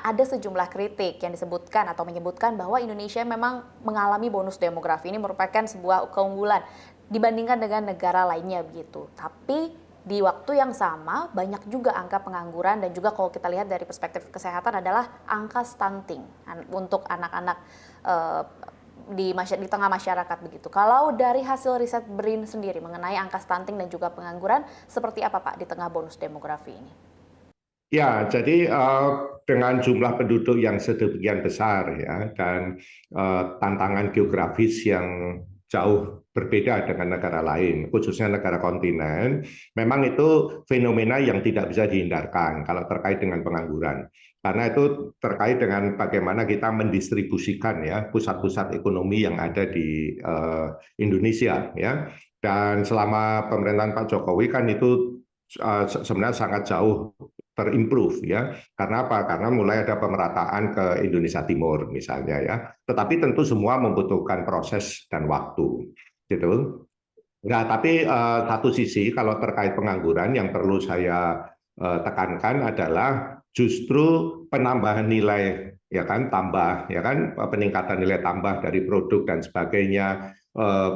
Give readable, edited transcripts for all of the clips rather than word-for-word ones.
Ada sejumlah kritik yang disebutkan atau menyebutkan bahwa Indonesia memang mengalami bonus demografi. Ini merupakan sebuah keunggulan dibandingkan dengan negara lainnya begitu. Tapi di waktu yang sama banyak juga angka pengangguran, dan juga kalau kita lihat dari perspektif kesehatan adalah angka stunting untuk anak-anak eh, di tengah masyarakat begitu. Kalau dari hasil riset BRIN sendiri mengenai angka stunting dan juga pengangguran, seperti apa Pak di tengah bonus demografi ini? Ya, jadi dengan jumlah penduduk yang sedemikian besar ya dan tantangan geografis yang jauh berbeda dengan negara lain, khususnya negara kontinen, memang itu fenomena yang tidak bisa dihindarkan kalau terkait dengan pengangguran. Karena itu terkait dengan bagaimana kita mendistribusikan ya pusat-pusat ekonomi yang ada di Indonesia ya. Dan selama pemerintahan Pak Jokowi kan itu sebenarnya sangat jauh terimprove ya. Karena apa? Karena mulai ada pemerataan ke Indonesia Timur misalnya ya. Tetapi tentu semua membutuhkan proses dan waktu gitu. Nah, tapi satu sisi kalau terkait pengangguran yang perlu saya tekankan adalah justru penambahan nilai ya kan tambah ya kan peningkatan nilai tambah dari produk dan sebagainya,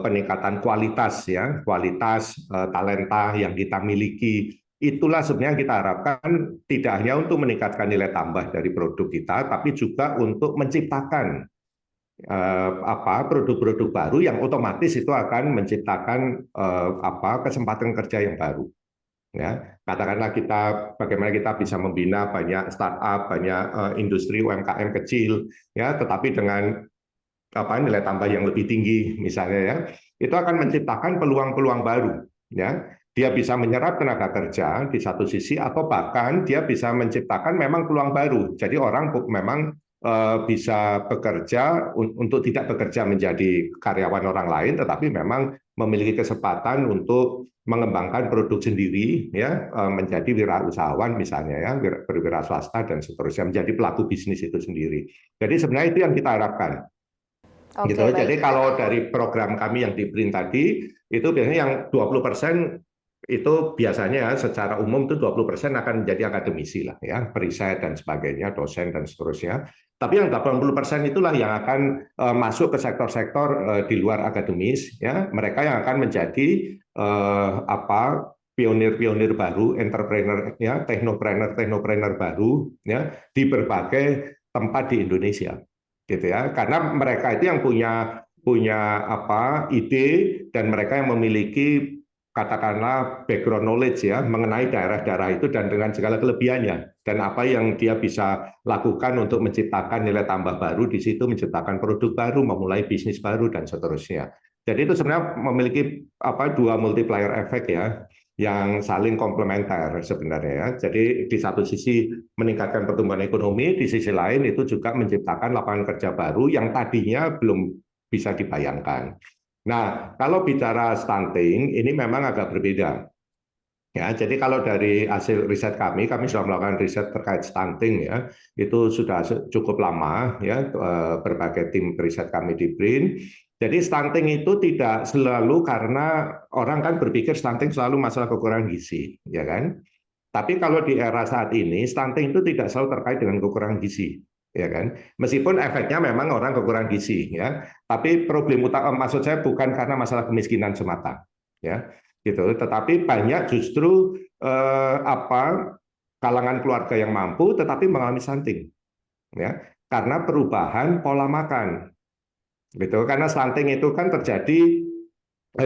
peningkatan kualitas ya kualitas talenta yang kita miliki, itulah sebenarnya kita harapkan tidak hanya untuk meningkatkan nilai tambah dari produk kita tapi juga untuk menciptakan produk-produk baru yang otomatis itu akan menciptakan kesempatan kerja yang baru ya. Katakanlah kita bagaimana kita bisa membina banyak startup, banyak industri UMKM kecil ya, tetapi dengan nilai tambah yang lebih tinggi misalnya ya, itu akan menciptakan peluang-peluang baru ya. Dia bisa menyerap tenaga kerja di satu sisi atau bahkan dia bisa menciptakan memang peluang baru. Jadi orang memang bisa bekerja untuk tidak bekerja menjadi karyawan orang lain, tetapi memang memiliki kesempatan untuk mengembangkan produk sendiri ya, menjadi wirausahawan misalnya ya, berwira swasta dan seterusnya, menjadi pelaku bisnis itu sendiri. Jadi sebenarnya itu yang kita harapkan gitu. Oke, baik. Jadi kalau dari program kami yang di BRIN tadi itu biasanya yang 20% itu biasanya secara umum itu 20% akan menjadi akademisi lah ya, periset dan sebagainya, dosen dan seterusnya. Tapi yang 80% itulah yang akan masuk ke sektor-sektor di luar akademis ya. Mereka yang akan menjadi pionir-pionir baru, entrepreneur ya, teknopreneur baru ya di berbagai tempat di Indonesia gitu ya, karena mereka itu yang punya punya ide, dan mereka yang memiliki katakanlah background knowledge ya mengenai daerah-daerah itu dan dengan segala kelebihannya dan apa yang dia bisa lakukan untuk menciptakan nilai tambah baru di situ, menciptakan produk baru, memulai bisnis baru dan seterusnya. Jadi itu sebenarnya memiliki dua multiplier efek ya yang saling komplementer sebenarnya ya. Jadi di satu sisi meningkatkan pertumbuhan ekonomi, di sisi lain itu juga menciptakan lapangan kerja baru yang tadinya belum bisa dibayangkan. Nah, kalau bicara stunting, ini memang agak berbeda. Ya, jadi kalau dari hasil riset kami sudah melakukan riset terkait stunting ya, itu sudah cukup lama ya, berbagai tim riset kami di BRIN. Jadi stunting itu tidak selalu karena orang kan berpikir stunting selalu masalah kekurangan gizi, ya kan? Tapi kalau di era saat ini, stunting itu tidak selalu terkait dengan kekurangan gizi, ya kan? Meskipun efeknya memang orang kekurangan gizi, ya. Tapi problem utama, maksud saya bukan karena masalah kemiskinan semata, ya, gitu. Tetapi banyak justru kalangan keluarga yang mampu, tetapi mengalami stunting, ya, karena perubahan pola makan, gitu. Karena stunting itu kan terjadi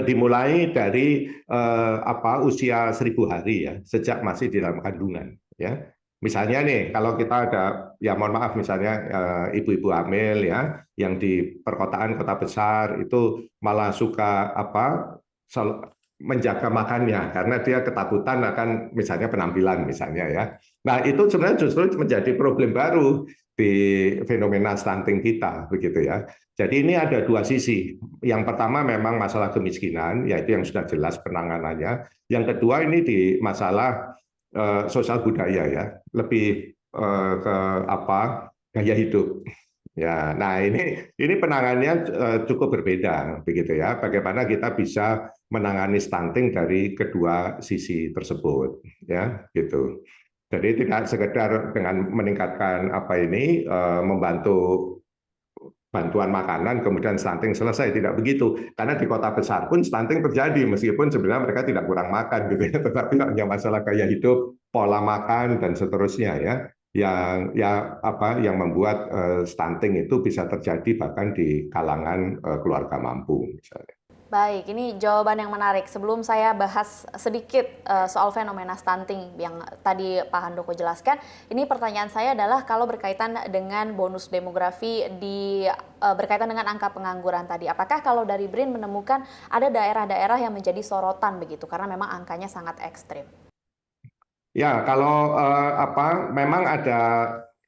dimulai dari usia 1.000 hari ya, sejak masih di dalam kandungan ya. Misalnya nih kalau kita ada, ya mohon maaf, misalnya ibu-ibu hamil ya yang di perkotaan kota besar itu malah suka menjaga makannya karena dia ketakutan akan misalnya penampilan misalnya ya. Nah, itu sebenarnya justru menjadi problem baru di fenomena stunting kita begitu ya. Jadi ini ada dua sisi. Yang pertama memang masalah kemiskinan, yaitu yang sudah jelas penanganannya. Yang kedua ini di masalah sosial budaya ya, lebih ke gaya hidup. Ya, nah ini penanganannya cukup berbeda begitu ya. Bagaimana kita bisa menangani stunting dari kedua sisi tersebut ya, gitu. Jadi tidak sekedar dengan meningkatkan membantu bantuan makanan kemudian stunting selesai, tidak begitu, karena di kota besar pun stunting terjadi meskipun sebenarnya mereka tidak kurang makan gitu ya, tetapi hanya masalah gaya hidup, pola makan dan seterusnya ya yang membuat stunting itu bisa terjadi bahkan di kalangan keluarga mampu misalnya. Baik, ini jawaban yang menarik. Sebelum saya bahas sedikit soal fenomena stunting yang tadi Pak Handoko jelaskan, ini pertanyaan saya adalah kalau berkaitan dengan bonus demografi berkaitan dengan angka pengangguran tadi. Apakah kalau dari BRIN menemukan ada daerah-daerah yang menjadi sorotan begitu karena memang angkanya sangat ekstrim? Ya, kalau memang ada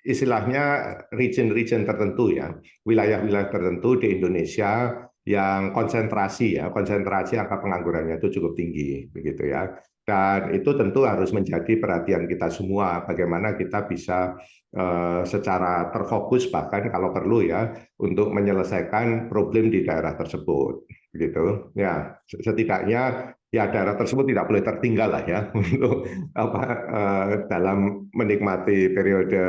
istilahnya region-region tertentu ya, wilayah-wilayah tertentu di Indonesia yang konsentrasi angka penganggurannya itu cukup tinggi, begitu ya. Dan itu tentu harus menjadi perhatian kita semua, bagaimana kita bisa secara terfokus bahkan kalau perlu ya untuk menyelesaikan problem di daerah tersebut, gitu. Ya, setidaknya ya daerah tersebut tidak boleh tertinggal lah ya untuk dalam menikmati periode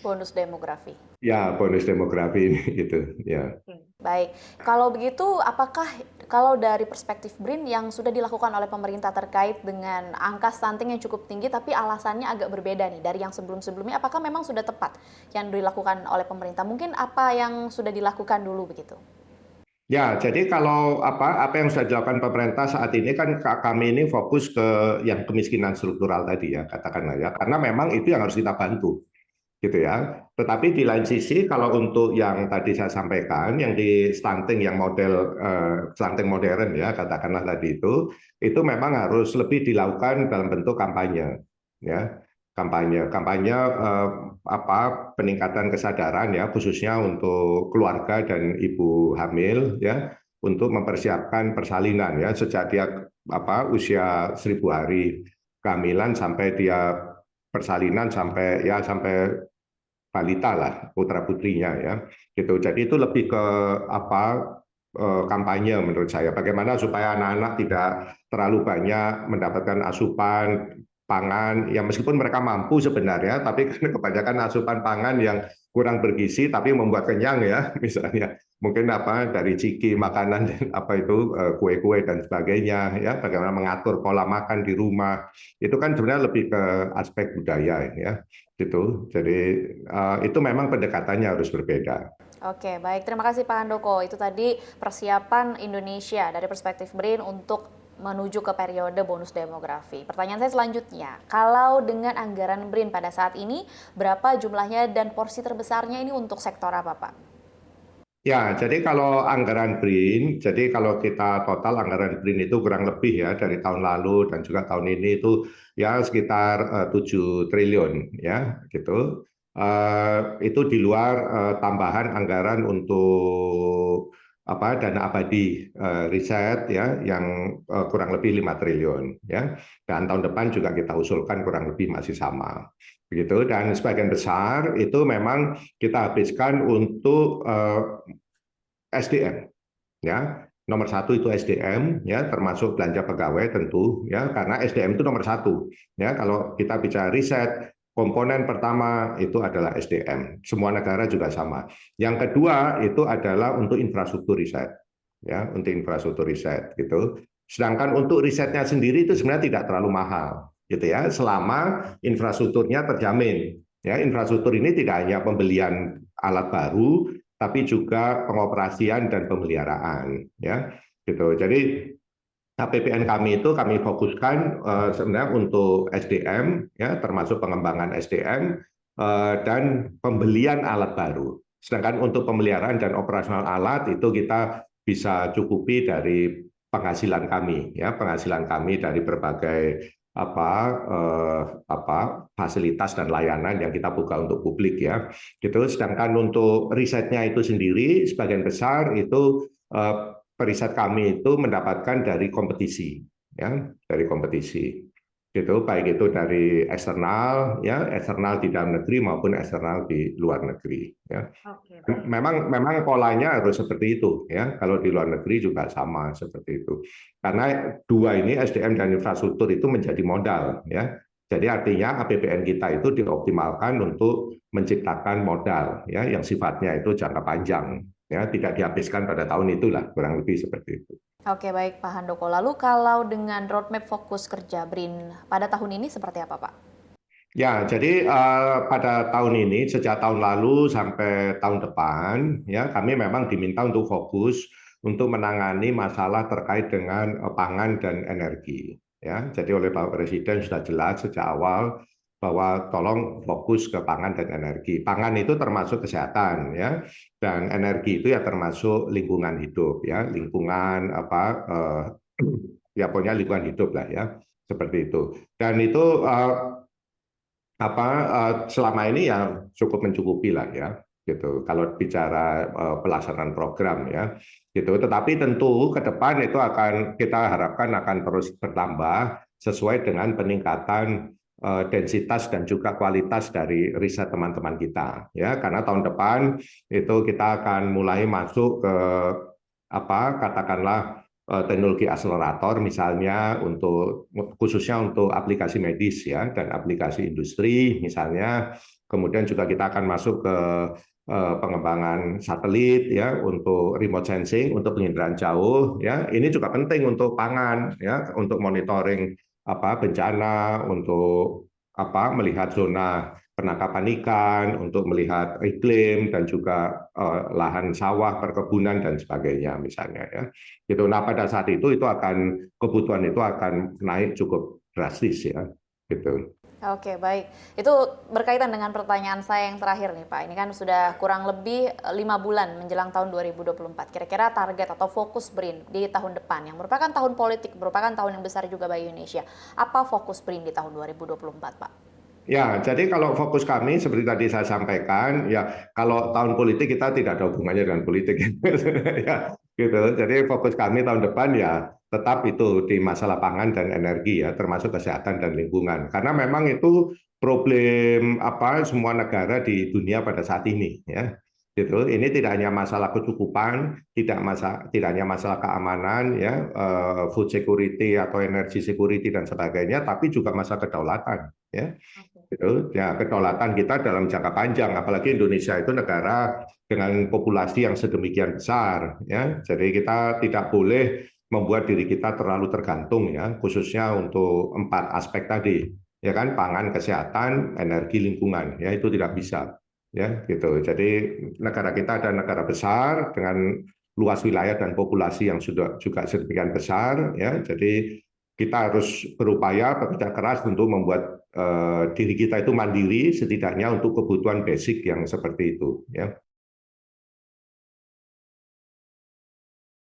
Bonus demografi. ya bonus demografi ini gitu ya. Baik, kalau begitu apakah kalau dari perspektif BRIN yang sudah dilakukan oleh pemerintah terkait dengan angka stunting yang cukup tinggi tapi alasannya agak berbeda nih dari yang sebelum-sebelumnya, apakah memang sudah tepat yang dilakukan oleh pemerintah? Mungkin apa yang sudah dilakukan dulu begitu? Ya, jadi kalau apa yang sudah dilakukan pemerintah saat ini kan kami ini fokus ke yang kemiskinan struktural tadi ya katakanlah ya, karena memang itu yang harus kita bantu gitu ya. Tetapi di lain sisi kalau untuk yang tadi saya sampaikan yang di stunting yang model stunting modern ya katakanlah tadi itu memang harus lebih dilakukan dalam bentuk kampanye ya. Kampanye peningkatan kesadaran ya khususnya untuk keluarga dan ibu hamil ya untuk mempersiapkan persalinan ya sejak dia usia 1.000 hari kehamilan sampai dia persalinan sampai balita lah putra putrinya ya gitu. Jadi itu lebih ke kampanye menurut saya bagaimana supaya anak-anak tidak terlalu banyak mendapatkan asupan pangan yang meskipun mereka mampu sebenarnya tapi kebanyakan asupan pangan yang kurang bergizi tapi membuat kenyang ya misalnya mungkin dari ciki makanan dan kue-kue dan sebagainya ya bagaimana mengatur pola makan di rumah itu kan sebenarnya lebih ke aspek budaya ya gitu. Jadi itu memang pendekatannya harus berbeda. Oke, baik. Terima kasih Pak Handoko. Itu tadi persiapan Indonesia dari perspektif BRIN untuk menuju ke periode bonus demografi. Pertanyaan saya selanjutnya, kalau dengan anggaran BRIN pada saat ini, berapa jumlahnya dan porsi terbesarnya ini untuk sektor apa, Pak? Ya, jadi kalau anggaran BRIN, jadi kalau kita total anggaran BRIN itu kurang lebih ya dari tahun lalu dan juga tahun ini itu ya sekitar 7 triliun ya gitu. Itu di luar tambahan anggaran untuk dana abadi riset ya yang kurang lebih 5 triliun ya. Dan tahun depan juga kita usulkan kurang lebih masih sama. Begitu dan sebagian besar itu memang kita habiskan untuk SDM ya nomor satu itu SDM ya termasuk belanja pegawai tentu ya karena SDM itu nomor satu ya kalau kita bicara riset komponen pertama itu adalah SDM semua negara juga sama yang kedua itu adalah untuk infrastruktur riset ya untuk infrastruktur riset gitu sedangkan untuk risetnya sendiri itu sebenarnya tidak terlalu mahal gitu ya selama infrastrukturnya terjamin ya infrastruktur ini tidak hanya pembelian alat baru tapi juga pengoperasian dan pemeliharaan ya gitu. Jadi APBN kami itu kami fokuskan sebenarnya untuk SDM ya termasuk pengembangan SDM dan pembelian alat baru. Sedangkan untuk pemeliharaan dan operasional alat itu kita bisa cukupi dari penghasilan kami ya penghasilan kami dari berbagai fasilitas dan layanan yang kita buka untuk publik ya gitu sedangkan untuk risetnya itu sendiri sebagian besar itu periset kami itu mendapatkan dari kompetisi ya dari kompetisi gitu baik itu dari eksternal di dalam negeri maupun eksternal di luar negeri ya. Oke, Memang polanya harus seperti itu ya. Kalau di luar negeri juga sama seperti itu. Karena dua ini SDM dan infrastruktur itu menjadi modal ya. Jadi artinya APBN kita itu dioptimalkan untuk menciptakan modal ya yang sifatnya itu jangka panjang ya, tidak dihabiskan pada tahun itulah, kurang lebih seperti itu. Oke, baik Pak Handoko. Lalu kalau dengan roadmap fokus kerja BRIN pada tahun ini seperti apa, Pak? Ya, jadi pada tahun ini, sejak tahun lalu sampai tahun depan, ya kami memang diminta untuk fokus untuk menangani masalah terkait dengan pangan dan energi. Ya, jadi oleh Bapak Presiden sudah jelas sejak awal bahwa tolong fokus ke pangan dan energi. Pangan itu termasuk kesehatan, ya, dan energi itu ya termasuk lingkungan hidup, ya, lingkungan apa, ya pokoknya lingkungan hidup lah, ya, seperti itu. Dan itu selama ini ya cukup mencukupi lah ya gitu kalau bicara pelaksanaan program ya gitu, tetapi tentu ke depan itu akan kita harapkan akan terus bertambah sesuai dengan peningkatan densitas dan juga kualitas dari riset teman-teman kita ya, karena tahun depan itu kita akan mulai masuk ke katakanlah teknologi akselerator misalnya untuk khususnya untuk aplikasi medis ya dan aplikasi industri misalnya. Kemudian juga kita akan masuk ke pengembangan satelit ya untuk remote sensing untuk penginderaan jauh ya. Ini juga penting untuk pangan ya, untuk monitoring bencana, untuk melihat zona penangkapan ikan, untuk melihat iklim dan juga lahan sawah, perkebunan dan sebagainya misalnya ya. Gitu. Nah, pada saat itu kebutuhan itu akan naik cukup drastis ya. Gitu. Oke, baik. Itu berkaitan dengan pertanyaan saya yang terakhir nih, Pak. Ini kan sudah kurang lebih 5 bulan menjelang tahun 2024. Kira-kira target atau fokus BRIN di tahun depan yang merupakan tahun politik, merupakan tahun yang besar juga bagi Indonesia. Apa fokus BRIN di tahun 2024, Pak? Ya, jadi kalau fokus kami seperti tadi saya sampaikan, ya kalau tahun politik kita tidak ada hubungannya dengan politik, ya, gitu. Jadi fokus kami tahun depan ya tetap itu di masalah pangan dan energi ya, termasuk kesehatan dan lingkungan. Karena memang itu problem semua negara di dunia pada saat ini, ya. Gitu. Ini tidak hanya masalah kecukupan, tidak hanya masalah keamanan, ya, food security atau energy security dan sebagainya, tapi juga masalah kedaulatan, ya. Gitu. Ya, kedaulatan kita dalam jangka panjang, apalagi Indonesia itu negara dengan populasi yang sedemikian besar, ya. Jadi kita tidak boleh membuat diri kita terlalu tergantung, ya, khususnya untuk 4 aspek tadi, ya kan, pangan, kesehatan, energi, lingkungan, ya itu tidak bisa, ya gitu. Jadi negara kita ada negara besar dengan luas wilayah dan populasi yang sudah juga sedemikian besar, ya. Jadi kita harus berupaya bekerja keras untuk membuat diri kita itu mandiri setidaknya untuk kebutuhan basic yang seperti itu ya.